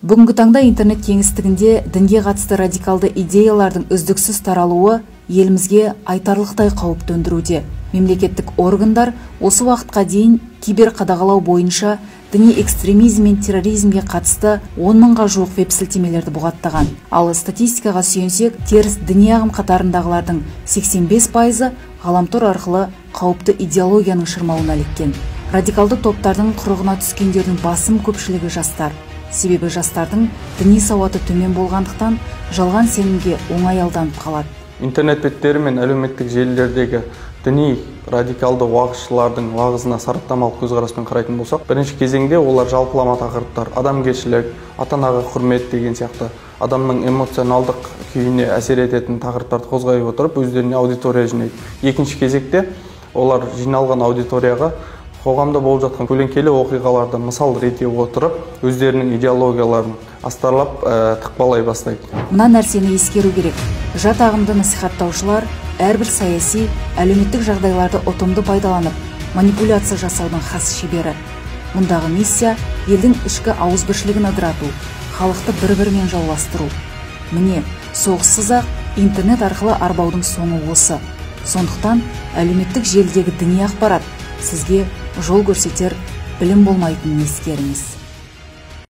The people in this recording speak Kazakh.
Бүгінгі таңда интернет кеңістігінде дінге қатысты радикалды идеялардың үздіксіз таралуы елімізге айтарлықтай қауіп төндіруде. Мемлекеттік органдар осы уақытқа дейін киберқадағалау бойынша діни экстремизм мен терроризмге қатысты 10 мыңға жуық веб-сілтемелерді бұғаттаған. Ал статистикаға сүйенсек, теріс діни ағым қатарындағылардың 85%-ы ғаламтор арқылы қауіпті идеологияның шырмауына іліккен. Радикалды топтардың құрығына түскендердің басым көпшілігі жастар. Себебі жастардың діни сауаты төмен болғандықтан жалған сенімге оңай алданып қалады. Интернет беттері мен әлеуметтік желілердегі діни радикалды уағызшылардың уағызына сараптамалық көзқараспен қарайтын болсақ, бірінші кезеңде олар жалпылама тақырыптар, адамгершілік, ата-анаға құрмет деген сияқты адамның эмоционалдық күйіне әсер ететін тақырыптарды қозғай отырып, өздеріне аудитория жинайды. Екінші кезекте олар жиналған аудиторияға қоғамда болып жатқан көлеңкелі оқиғаларды мысал рете отырып, өздерінің идеологияларын астарлап тықпалай бастайды. Мына нәрсені ескеру керек. Жат ағымды насихаттаушылар әрбір саяси, әлеуметтік жағдайларды ұтымды пайдаланып, манипуляция жасаудың хас шебері. Мұндағы миссия елдің ішкі ауызбіршілігін ыдырату, халықты бір-бірімен жауластыру. Міне, соғыссыз-ақ интернет арқылы арбаудың соңы осы. Сондықтан әлеуметтік желідегі діни ақпарат сізге жол көрсетер білім болмайтынын ескеріңіз.